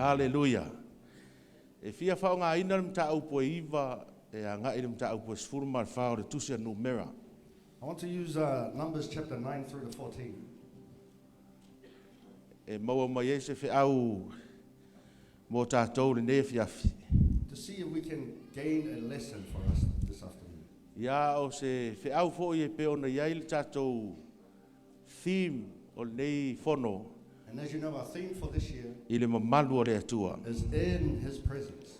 Hallelujah. E fia whaonga ina le mta upo iwa, e a ngai le mta upo sfurma whao le tusia numera. I want to use Numbers chapter 9 through to 14. E maua mai e se au mo tātou le ne fiafi. To see if we can gain a lesson for us this afternoon. Ia o se au fo i e pe ona iai le tātou theme o nei fono. And as you know, our theme for this year I le mamalu o le atua. is in His presence.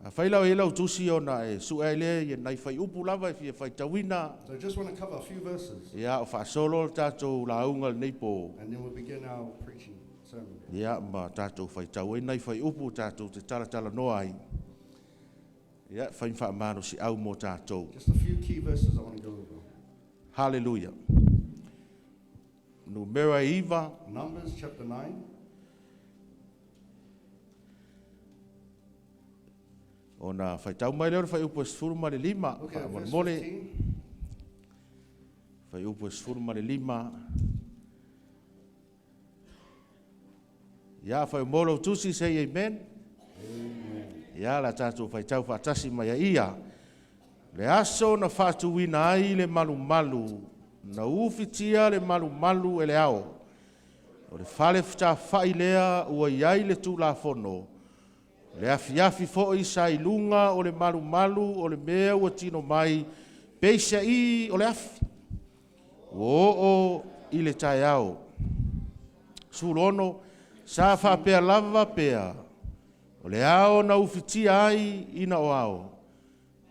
A whailau e lau tusi ona e su e le i nai whai upu lava e fia whai tawina. So I just want to cover a few verses, Ia o whaasolo le tātou launga le nei po. and then we'll begin our preaching sermon. Ia ma tātou whai tau e nai whai upu tātou te tala noa ai. Ia whai whaamano si au mo tātou. Just a few key verses I want to go over. Hallelujah. Numera iwa. Numbers chapter 9. Ona whai tau mai leo whai upu e sfuru ma le lima. Okay, verse Mole 15. whai upu e sfuru ma le lima. Ia whai molo tusi say amen. Ia la tātou whai tau whaatasi mai a ia. Le aso na whātuwina ai le malu. Na ufitia le malu e le ao. O le whale whita whai lea ua iai le tūla whono. Le afiafi fo i sa ilunga o le malu o le mea ua tino mai. Peisa i o le afi. O i le tai ao. Sulono sa whapea lava pea. O le ao na ufitia ai ina o ao.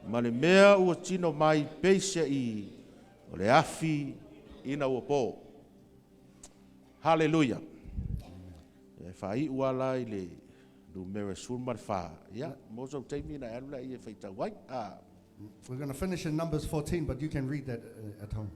Ma le mea ua tino mai peisa i. O le afi ina ua po. Hallelujah. E whai ua lai le numera surma le wha. Ia, mozo teimi na alula i e whaita wai. We're going to finish in Numbers 14, but you can read that at home.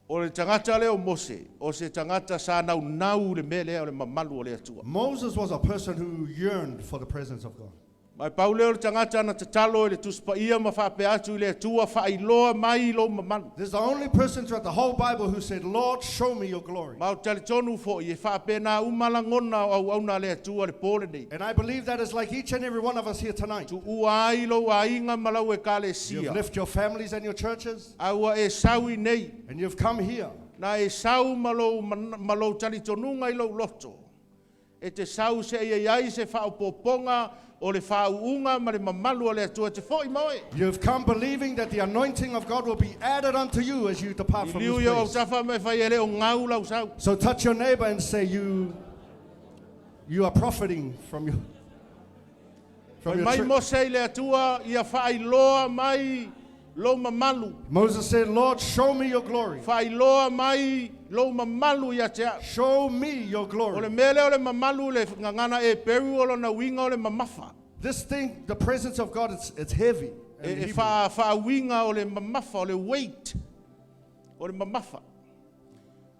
O le tangata leo Mose, o se tangata sa nau le me lea o le mamalu o le atua. Moses was a person who yearned for the presence of God. Mai pau leo le tangata na te talo e le tuspa ia ma whape atu i le atua whailoa mai lo mamalu. This is the only person throughout the whole Bible who said, Lord, show me your glory. Mau tali tonu fo i e whape na umalangona au auna le atua le pole nei. And I believe that is like each and every one of us here tonight. Tu ua ai lo a inga malau e kale sia. You've left your families and your churches, Aua e sawi nei. and you've come here. Na e sau malo tali tonunga i lo loto. E te sau se e ai se whaopoponga o le whauunga ma le mamalu o le atua te fo i moe. You've come believing that the anointing of God will be added unto you as you depart from Liu this ia o place. tafa me whai ele o ngau lau sau. So touch your neighbor and say, you are profiting from your Mai trip. mo se le atua ia whailoa mai lo mamalu. Moses said, Lord, show me your glory. Whailoa mai lo mamalu ia te a. Show me your O le glory. mele o le mamalu le ngangana e peru o lo na winga o le mamafa. This thing, the presence of God, it's heavy. And E Hebrew. wha o le mamafa, o le weight o le mamafa.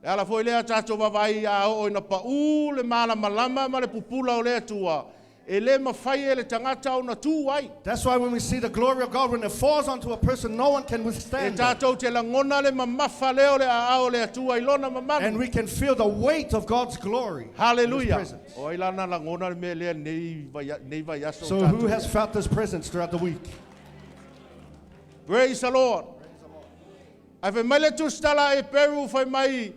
E ala foi lea tātou wawai a o ina pa le malama ma le pupula o lea tua. E le mawhai e le tangata o na tūai. That's why when we see the glory of God, when it falls onto a person, no one can E withstand that. tātou te langona le mamafa leo le a o lea tua ilona And mamanu. we can feel the weight of God's glory. in His Hallelujah. presence. O ilana langona le me lea nei vai aso So who has felt this presence throughout the week? Praise the Lord. Ai fe mai le tustala e peru fai mai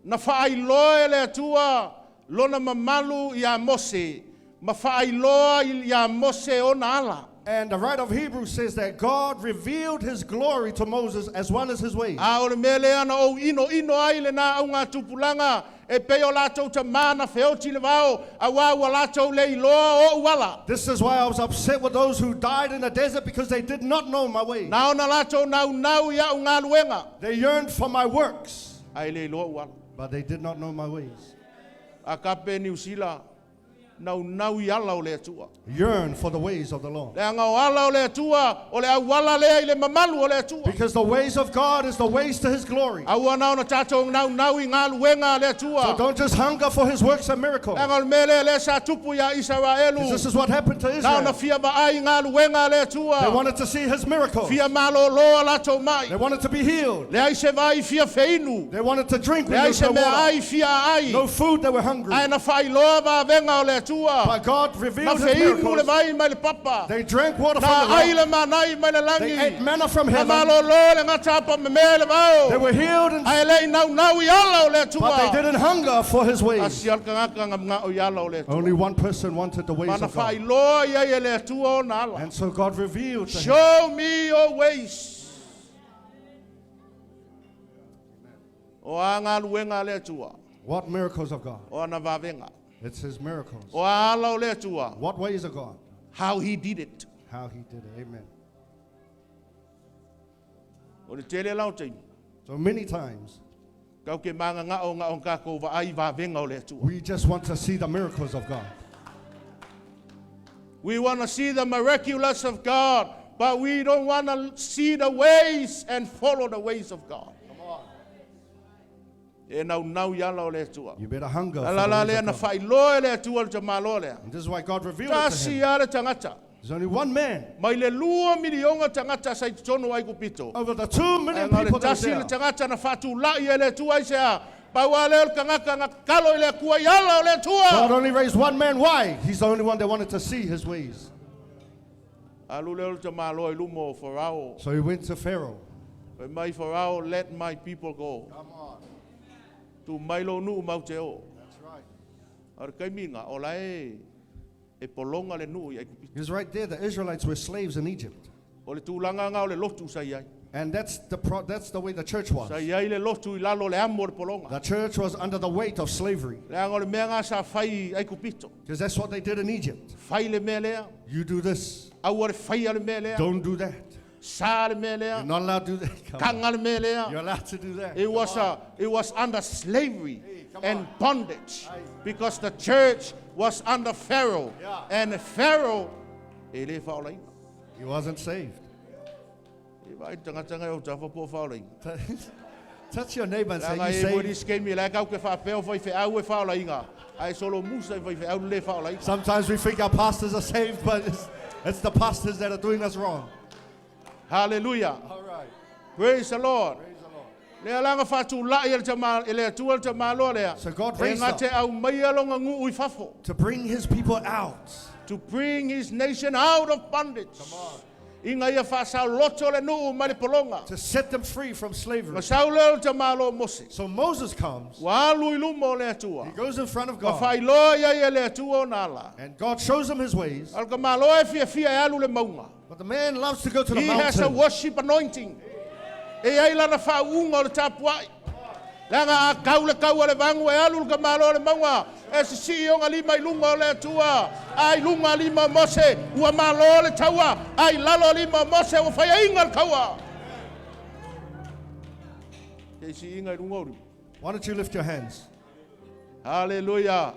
na whaailoa le atua lona mamalu ia Mose. Ma whaailoa ia Mose o na ala. And the writer of Hebrews says that God revealed His glory to Moses as well as His ways. A o le mele ana o ino ai le na au ngā tupulanga e peo lātou ta mana whioti le wao a wāua lātou le iloa o uala. This is why I was upset with those who died in the desert because they did not know my ways. Na ona lātou nau ia o ngā luenga. They yearned for my works, Ai le iloa uala. but they did not know my ways. A kape New Zealand. nau I ala o le atua. Yearn for the ways of the Lord. Le anga o ala o le atua, o le awala lea I le mamalu o le atua. Because the ways of God is the ways to his glory. Aua nao na tatou nau I ngā luenga le atua. So don't just hunger for his works and miracles. Anga o mele le sa tupu ya Israelu. This is what happened to Nao na Israel. fia vaai ngā luenga le atua. They wanted to see his miracles. Fia malo loa latou mai. They wanted to be healed. Le ai se vai fia feinu. They wanted to drink Le when ai there was se no mea water. ai fia ai. No food, they were hungry. Ai na fai loa va venga o le atua. But God Na revealed his feinu le miracles. mai mai le papa. They drank water Na from the ai rock. le manai mai le They ate langi. manna from Na heaven. malo lo le ngata pa me me le vau. They were healed, and, Ai le nau nau I ala o le atua. but they didn't hunger for his ways. Asial kangaka ngam o yala o le atua. Only one person wanted the ways Mana of fai God. loa ia le atua o na ala. And so God revealed to him. Show me your ways. O anga luenga le atua. What miracles of God? O ana vavenga. It's his miracles. O ala o le atua. What ways of God? How he did it. How he did it. Amen. O le tele lau te. So many times, Kau ke manga ngā o kako va ai vavenga o le atua. we just want to see the miracles of God. We want to see the miraculous of God, but we don't want to see the ways and follow the ways of God. E nau yala o le atua. You better hunger for La the ways le of na God. fai loe le atua le te malo le. And this is why God revealed it to Tasi him. ale tangata. There's only one man. Mai le lua milionga tangata sa tono ai kupito. Over the 2 million Nga le people that tasi le were there. tangata na fatu lai e le atua i sea. Paua le kangaka nga kalo i le kua yala o le God atua. only raised one man. Why? He's the only one that wanted to see his ways. Alu le te malo i lumo Farao. So he went to Pharaoh. But my Farao, let my people go. Come on. Tu mailo nu mau te o. That's right. Ar kai minga o lai e polonga le nu i ai kupito. He was right there. The Israelites were slaves in Egypt. O le tūlanga ngā o le lotu sa iai. And that's the way the church was. Sa iai le lotu I lalo le amo le polonga. The church was under the weight of slavery. Le anga o le mea ngā sa whai ai kupito. Because that's what they did in Egypt. Whai le mea lea. You do this. Au le whai le mea lea. Don't do that. Sa le mea You're lea. not allowed to do that. Come on. Kanga le mea lea. You're allowed to do that. It was under slavery come and on. bondage because the church was under Pharaoh. Yeah. And Pharaoh, e le whaolai. He wasn't saved. E vai tangata o tafa po whaolai. Touch your neighbor and say, Langa you e mori saved. skemi le kau ke whapeo whai whiau e whaolai ngā. Ai solo musa e whai whiau le whaolai. Sometimes we think our pastors are saved, but it's the pastors that are doing us wrong. Hallelujah. All right. Praise the Lord. Praise the Lord. Le alanga whatu lai e le atua le te malo lea. So God E raised ngā up te au mai alonga ngu ui whafo. to bring his people out. To bring his nation out of bondage. Come on. Inga ia whasau loto le nuu mai le polonga. To set them free from slavery. Ma sau leo te malo mose. So Moses comes. Wa alu I lumo le atua. He goes in front of Ma God. whai loa ia ia le atua o nala. And God shows him his ways. Al ka malo e fia fia e alu le maunga. But the man loves to go to the He has a mountain. worship anointing. E ai lana whaunga o le tapuai. Langa a kau le vangu e alu ka malo le maunga. E se si o ngā lima I lunga o le atua. Ai lunga lima mose. Ua malo le taua. Ai lalo lima mose o whai inga le kaua. E si inga I lunga uru. Why don't you lift your hands? Hallelujah.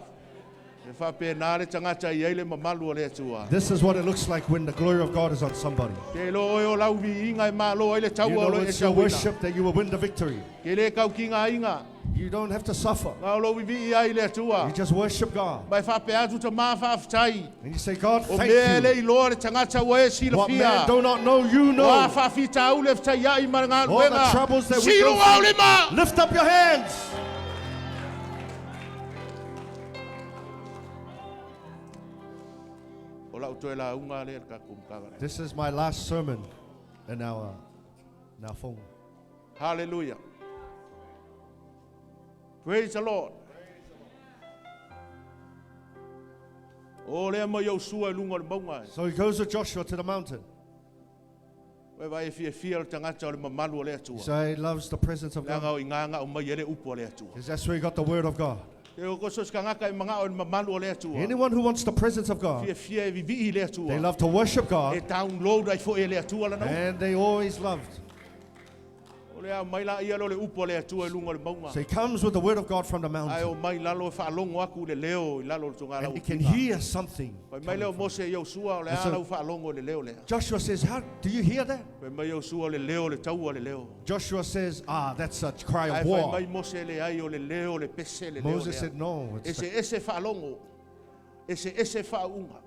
E whapena le tangata I eile mamalu o le atua. This is what it looks like when the glory of God is on somebody. Ke lo o lau vi inga I malo ele You taua o know le it's your tauina. worship that you will win the victory. Ke le kau ki ngā inga. You don't have to suffer. Ngā lo vi ai le atua. You just worship God. Mai whape atu te maa whawhitai. And you say, God, O thank mea le you. I loa le tangata wa e sila What man fia. do not know, you Wa know. whawhita au le whai ai mara ngā All the luenga. troubles that we Silo go au through. lima. Lift up your hands. O lau toe la unga le ka kumkanga. This is my last sermon in our phone. Hallelujah. Praise the Lord. O lea mo Yosua lunga le maunga. So he goes with Joshua to the mountain. Wai vai fia fia le tangata o le mamalu o le atua. So he loves the presence of Langa God. o inganga o mai ele upo o le atua. Because that's where he got the word of God. E o kosos ka ngaka I mga o le mamalu o le atua. Anyone who wants the presence of God, Fia fia e vivi le atua. they love to worship E God. download ai fo e le atua lana. And they always loved. O O le mai la ia lo le upo le atua e lunga le maunga. So he comes with the word of God from the Ai mountain. o mai lalo e whaalongo aku le leo I lalo tunga And he can hear something. Pai mai leo Mose i Joshua o le And so- ala whaalongo le leo lea. Joshua says, "How do you hear that?" Pai mai Joshua le leo le taua le leo. Joshua says, "That's a cry Ai of pai war." mai Mose le ai o le leo le pese le leo Moses lea. said, "No, it's Ese whaalongo. Ese whaunga.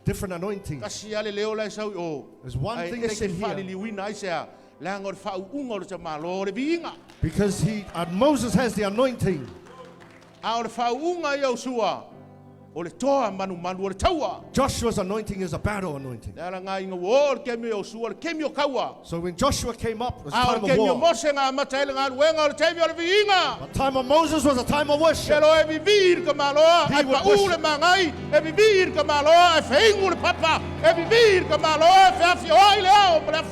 different anointing." Kasi ale leo lai sau o. There's one Ai thing they ese can hear. whaaliliwina ai sea. Lango le whaunga o le tamalo le viinga. Because Moses has the anointing. A o le whaunga I Joshua. O le toa manu o le taua. Joshua's anointing is a battle anointing. Le ala ngā inga o le kemi o Joshua le kemi o kaua. So when Joshua came up, it was A o time le of kemi o war. Mose ngā mataele ngā luenga o le teimi o le viinga. The time of Moses was a time of Se worship. lo e vivir ka maloa, He ai would pa u worship. le mangai, e vivir ka maloa, e whaingu le papa, e vivir ka maloa, e whiawhi o ai le ao, malaf.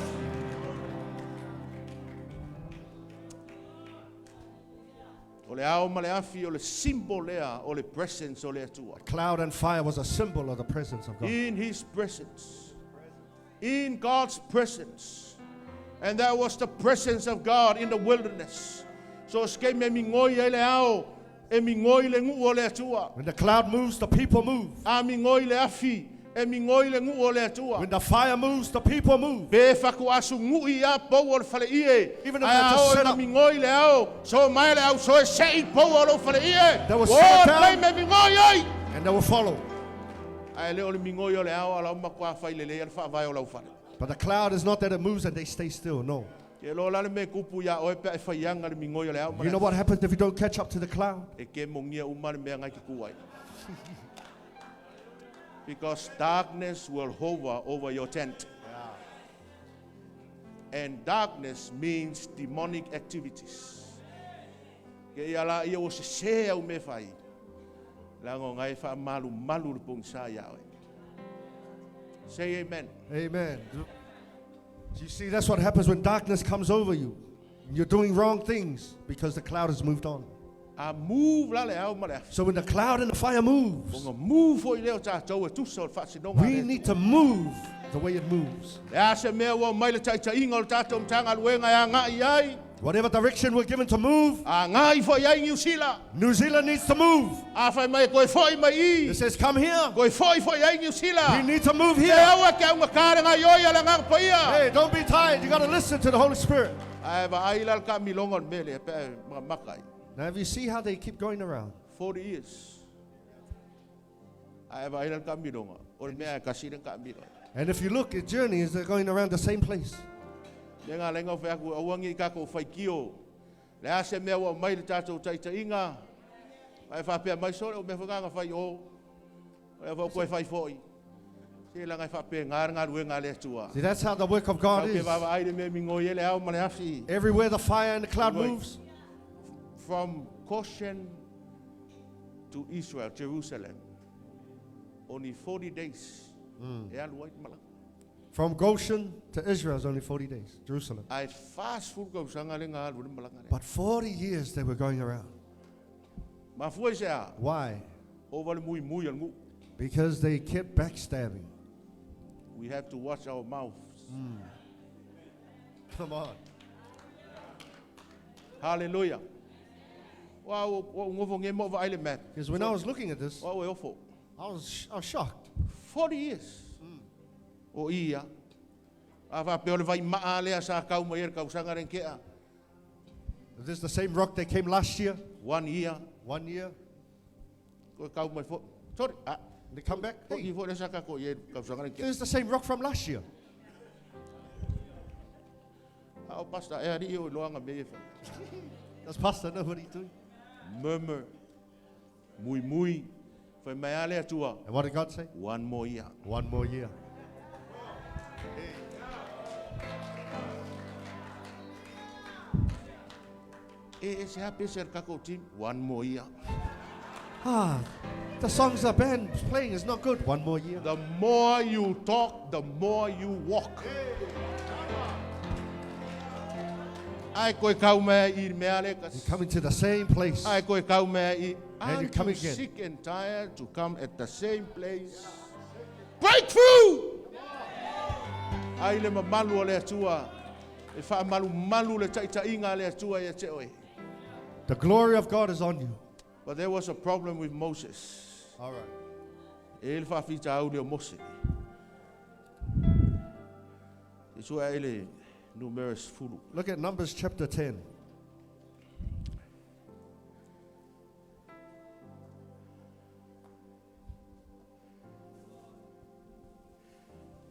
O le ao ma le afi o le symbol lea, o le presence o le atua. Cloud and fire was a symbol of the presence of God. In his presence, in God's presence. And that was the presence of God in the wilderness. So skei me mingoi e le ao, e mingoi le ngu o le atua. When the cloud moves, the people move. A mingoi le afi, e mingoi le ngu o le atua. When the fire moves, the people move. Be faku asu ngu I a pou o le fale ie. Even if Ai they're just ao set e up. mingoi le ao, so mai le au, so e sei pou o le fale ie. They will O sit plei down. me mingoi ai. And they will follow. Ai le o le mingoi o le ao, ala uma kua fai le le, ala wha vai o lau fale. But the cloud is not that it moves and they stay still. No. Ke lo lale me kupu ia o e pe e whaianga le mingoi o le ao. You know what happens if you don't catch up to the cloud? E ke mongia umare mea ngai ki kuai. Because darkness will hover over your tent. And darkness means demonic activities. Ke ia la ia o se se au me whai. Lango ngai wha malu le pung sa ia oe. Say amen. Amen. Do you see, that's what happens when darkness comes over you. You're doing wrong things because the cloud has moved on. A move la le au ma le afi. So when the cloud and the fire moves, Ponga move o I leo tātou e tusa o le whasinonga we le need to move the way it moves. Le ase mea ua mai le taitainga o le tātou mtanga luenga ia ngai ai. Whatever direction we're given to move, A ngai fo iai New Zealand. New Zealand needs to move. A whai mai koe foi mai I. It says, "Come here." Koe foi iai New We Zealand. need to move Te here. aua ke aunga kārenga ioi ala ngā paia. Hey, don't be tired. You got to listen to the Holy Spirit. Ai wa ai lal ka milonga o mele pe mga makai. Now, if you see how they keep going around, 40 years. Ai wa ai lal ka milonga. O le mea kasira ka milonga. and if you look at journeys, they're going around the same place. Le ngā lenga o whaku awangi I kako whai kio. Le ase mea ua mai le tātou taitainga. Ai whapea mai sore o me whakanga whai o. Ai whau koe whai foi. Se la ngai whapea ngā ruenga le atua. See, that's how the work of God Kau ke is. wawa ai le mea mingoi ele au ma le afi. Everywhere the fire and the cloud Right. moves, From Goshen to Israel, Jerusalem, only 40 days. E alu ai malanga. from Goshen to Israel is only 40 days, Jerusalem. Ai fast food kau sanga le ngā alu le malanga le. But 40 years they were going around. Ma fua se a, Why? ova le mui mui al ngu. Because they kept backstabbing. We have to watch our mouths. Come on. Hallelujah. Wa ngofo nge mo va ai le map. Because when I was looking at this, Wa o ofo. I was shocked. 40 years. O ia. A va pe o le vai maa le sa kau mai er kau sanga ren kea. Is this the same rock that came last year? 1 year. 1 year? Ko kau mai fo. Sorry. Ah. They come back? Ko Hey, i fo le sa ka ko ye kau sanga ren kea. this is the same rock from last year. A o pasta e ari o loanga me fa. Does Pastor know what he's doing? Murmur. Mui mui. Foi mai ale atua. And what did God say? 1 more year. 1 more year. E se hape ser kako team. 1 more year. The songs the band is playing is not good. 1 more year. The more you talk, the more you walk. Ai koe kau mea I mea le You're coming to the same place. ai koe kau mea I. And you Aren't come you again. sick and tired to come at the same place? Breakthrough! Ai le mamalu o le atua. E wha malu le taʻitaʻiga le atua ia te oe. The glory of God is on you. But there was a problem with Moses. All right. E le whawhita au leo Mose. E sua ele numerous fulu. Look at Numbers chapter 10.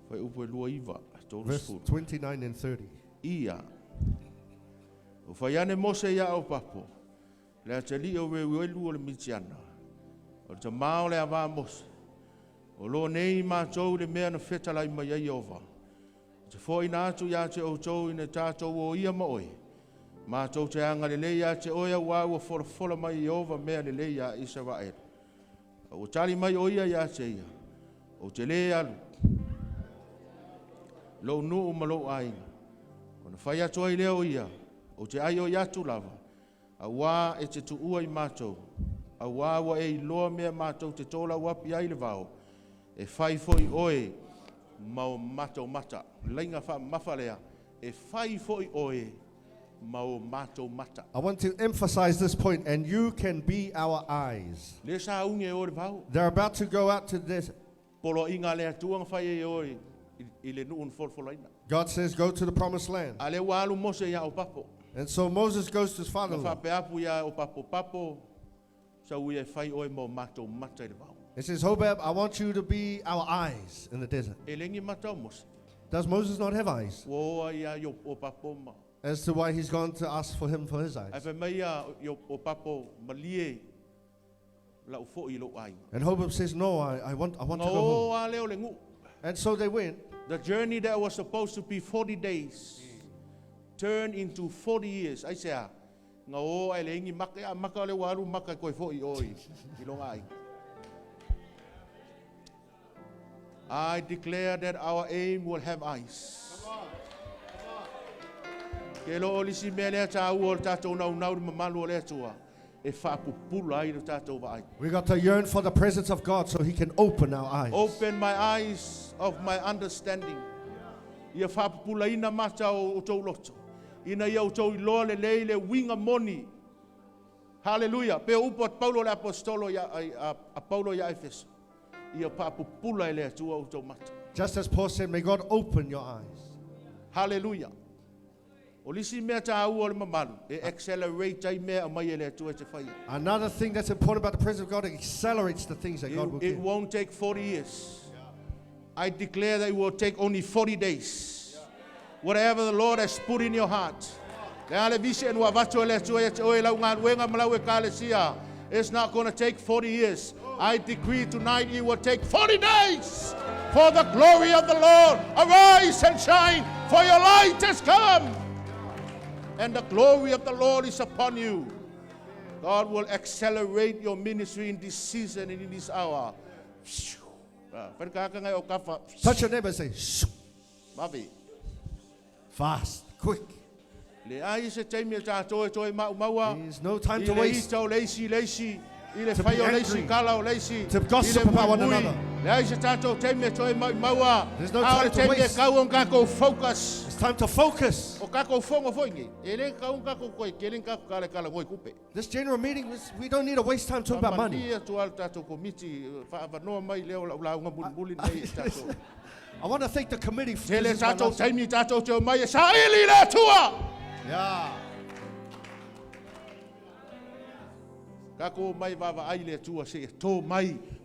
Whai upo e lua iwa. Verse 29 and 30. Ia. O whai ane Mose ia au papo. Lea te li o rewi o lua le mitiana. O te mao le awa Mose. O lo nei mātou le mea na whetalai mai ai ova. Te fōi nā atu ia te o tau i ne tātou o ia ma oi. Mātou te anga le leia te oia wau o fola mai i ova mea le leia Israel. O tali mai o ia te ia. O te lea alu. Lo nuu ma lo ainga. O na whai atu ai leo ia. O te ai o iatu lava. A wā e te tuua i mātou. A wā wa e iloa mea mātou te tōla wapi ai le vau. E whai foi oe mau mātou mata. Leinga wha mawhalea. E whai foi oe mau mātou mata. I want to emphasize this point, and you can be our eyes. Le sa unge o le vau. They're about to go out to this. Polo inga le atuanga whai e oe. I le nuun folfolaina. God says, go to the promised land. A le walu Mose ia o papo. And so Moses goes to his Na father-in-law. whape apu ia o papo. Sa ui e whai oe mau mātou mata i le vau. He says, Hobab, I want you to be our eyes in the desert. E lengi mata o Mose. Does Moses not have eyes? Wo ia yo o papo ma. As to why he's gone to ask for him for his Ai eyes. whai mai ia yo o papo malie. La u fo i lo ai. And Hobab says, no, I want to go home. No a leo le ngu. And so they went. The journey that was supposed to be 40 days turned into 40 years. Ai sea. Nga o ai le ingi maka le waru maka koe fo I oi. I longa ai. I declare that our aim will have eyes. Ke lo oli si mea lea tā ua o tātou nau nau mamalu o lea tua. E whapupula ai le tātou wa ai. We got to yearn for the presence of God so he can open our eyes. Open my eyes of my understanding. Ia whapupula ina mata o tau loto. Ina ia o tau iloa le lei le winga moni. Hallelujah. Pe upo at Paulo le apostolo ia a Paulo ia Efeso. Ia whapupula e lea tua o tau mata. Just as Paul said, may God open your eyes. Hallelujah. O lisi mea tā ua le mamalu. E accelerate ai mea mai e lea tua te whaia. Another thing that's important about the presence of God, it accelerates the things that God will It do. won't take 40 years. I declare that it will take only 40 days. Whatever the Lord has put in your heart. It's not going to take 40 years. I decree tonight it will take 40 days for the glory of the Lord. Arise and shine, for your light has come. And the glory of the Lord is upon you. God will accelerate your ministry in this season and in this hour. Touch your neighbor and say, shh, Mavi. fast, quick. There's no time to waste. To be angry, to gossip about one another. There's no time to waste. It's time to focus. This general meeting, we don't need to waste time talking about money. I want to thank the committee for this. Yeah.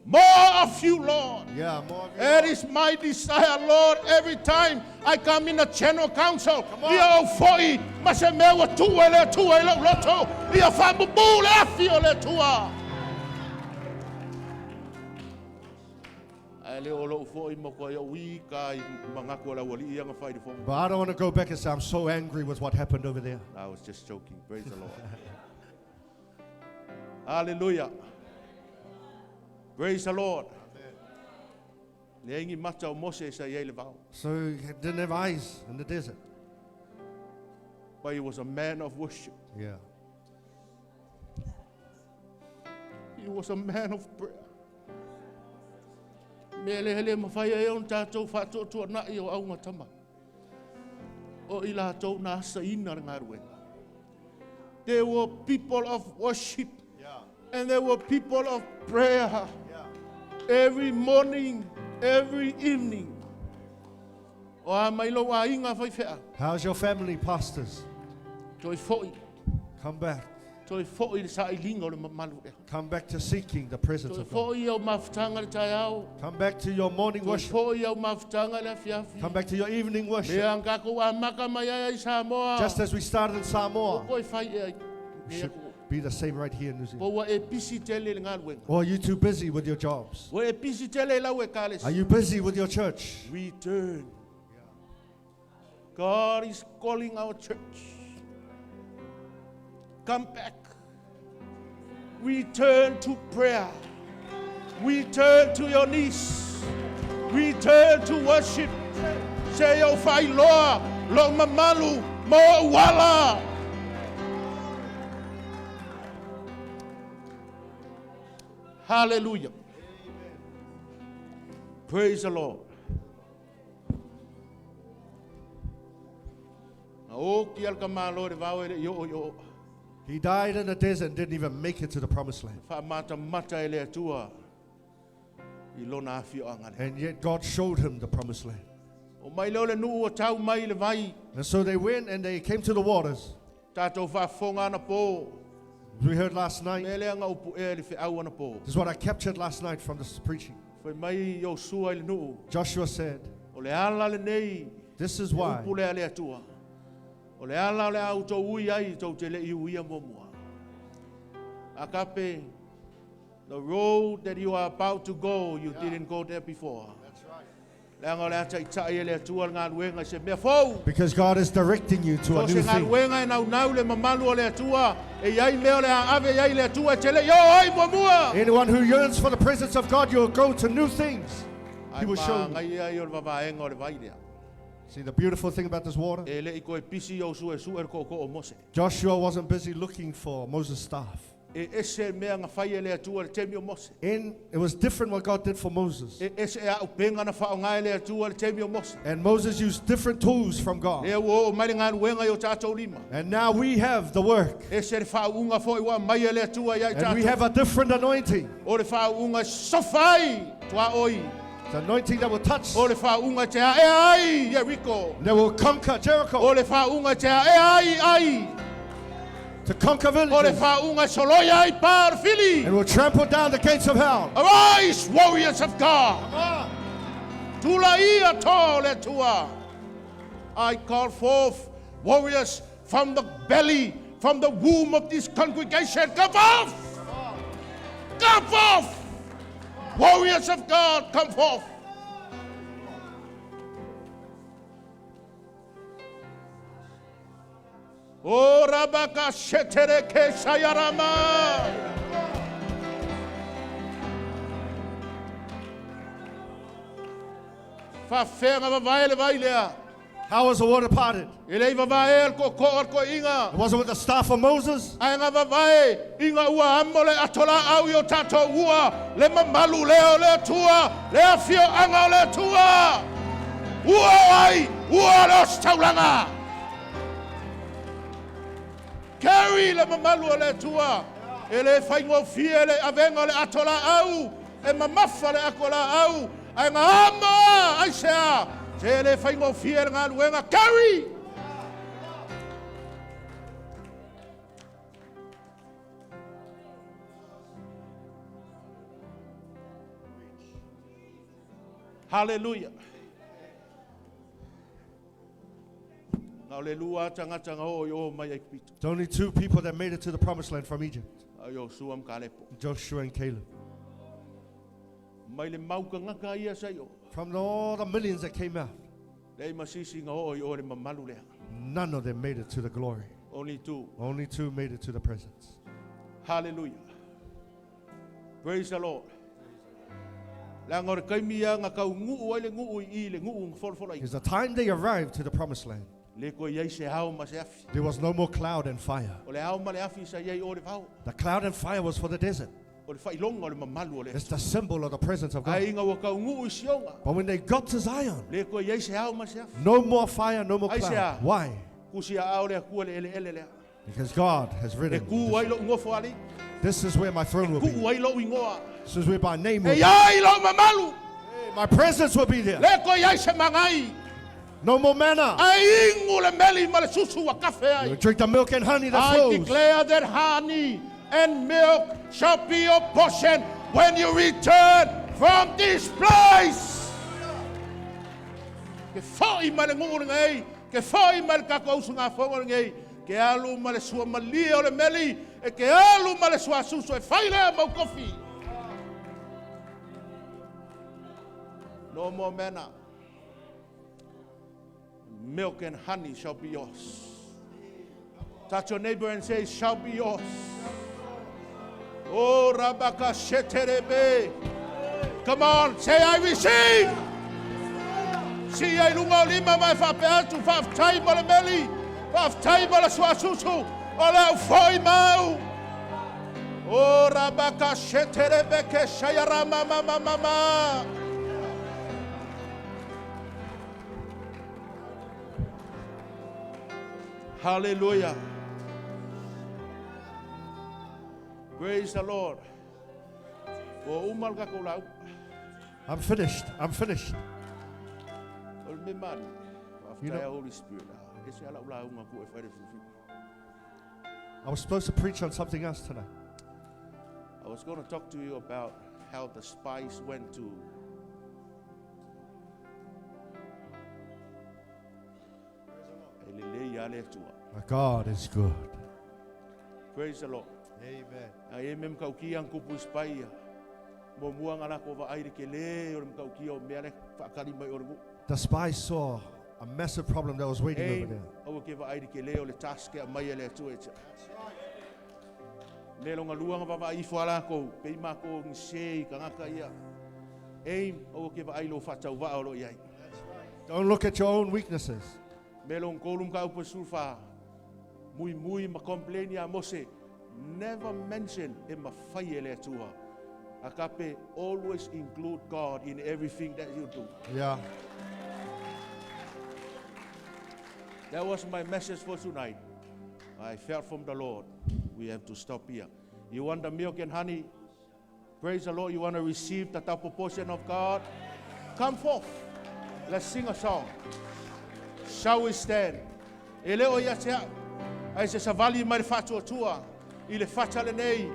More of you, Lord. Yeah, more of you. That is my desire, Lord. Every time I come in the general council, But I don't want to go back and say I'm so angry with what happened over there. I was just joking. Praise the Lord. Hallelujah. Praise the Lord. So he didn't have eyes in the desert. But he was a man of worship. Yeah. He was a man of prayer. o ila tau na sa ina ngarwe. There were people of worship. And there were people of prayer. Every morning, every evening. How's your family, pastors? Come back. Come back to seeking the presence of God. Come back to your morning worship. Come back to your evening worship. Just as we started in Samoa, we should be the same right here in New Zealand. Or are you too busy with your jobs? Are you busy with your church? Return. God is calling our church. Come back. Return to prayer. Return to your knees. Return to worship. Say, "Oh, fai loa, lo mamalu, mo wala." Hallelujah. Praise the Lord. He died in the desert and didn't even make it to the promised land. And yet God showed him the promised land. And so they went and they came to the waters. We heard last night. This is what I captured last night from this preaching. Joshua said, this is why the road that you are about to go, you didn't go there before. Because God is directing you to a new thing. Anyone who yearns for the presence of God, you'll go to new things. He will show you. See the beautiful thing about this water? Joshua wasn't busy looking for Moses' staff. It was different what God did for Moses. And Moses used different tools from God. And now we have the work. And we have a different anointing. It's an anointing that will touch. That will conquer Jericho. To conquer villages. And will trample down the gates of hell. Arise, warriors of God. I call forth warriors from the belly, from the womb of this congregation. Come forth! Come forth! Warriors of God, come forth! O Rabaka Shetereke Sayarama. How was the water parted? It wasn't with the staff of Moses. Carry le mamalu le tua. Ele faingo fiele avengo le atola au. E mamafa le akola au. Ai ngama ai sea. Ele faingo fiele ngal wenga carry. Hallelujah. There's only two people that made it to the promised land from Egypt. Joshua and Caleb. From all the millions that came out, none of them made it to the glory. Only two. Only two made it to the presence. Hallelujah. Praise the Lord. It's the time they arrived to the promised land. There was no more cloud and fire. The cloud and fire was for the desert. It's the symbol of the presence of God. But when they got to Zion, no more fire, no more cloud. Why? Because God has written, this is where my throne will be. This is where my name will be. My presence will be there. No more manna. You drink the milk and honey that flows. I declare that honey and milk shall be your portion when you return from this place. Ke fai male ngore ngai, ke fai male kakausu nga fongo ngai, ke alu male sua mali o le meli, e ke alu male sua susu e fai le mau kofi. No more manna. Milk and honey shall be yours. Touch your neighbor and say, shall be yours. Oh, Rabaka Sheterebe. Come on, say, I receive. See, I lunga lima mai fa peatu fa tai mala meli, fa tai mala suasusu, ola foi mau. Oh, Rabaka Sheterebe ke shayara mama mama. Hallelujah. Praise the Lord. I'm finished. I'm finished. You know, Holy Spirit. I was supposed to preach on something else tonight. I was going to talk to you about how the spies went to My God is good. Praise the Lord. Amen. The spies saw a massive problem that was waiting over there. Don't look at your own weaknesses. Never mention in my fire Atua. Agape, always include God in everything that you do. Yeah. That was my message for tonight. I felt from the Lord, we have to stop here. You want the milk and honey? Praise the Lord. You want to receive the top portion of God? Come forth. Let's sing a song. Shall we stand? Eleo yatea. Aise savali mai fatu Atua. Ile fatale nei.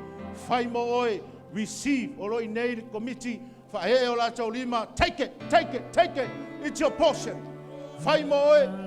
Fai mo oi. Receive. Oloi nei committee. Fa e ola taulima. Take it. Take it. Take it. It's your portion. Fai mo oi.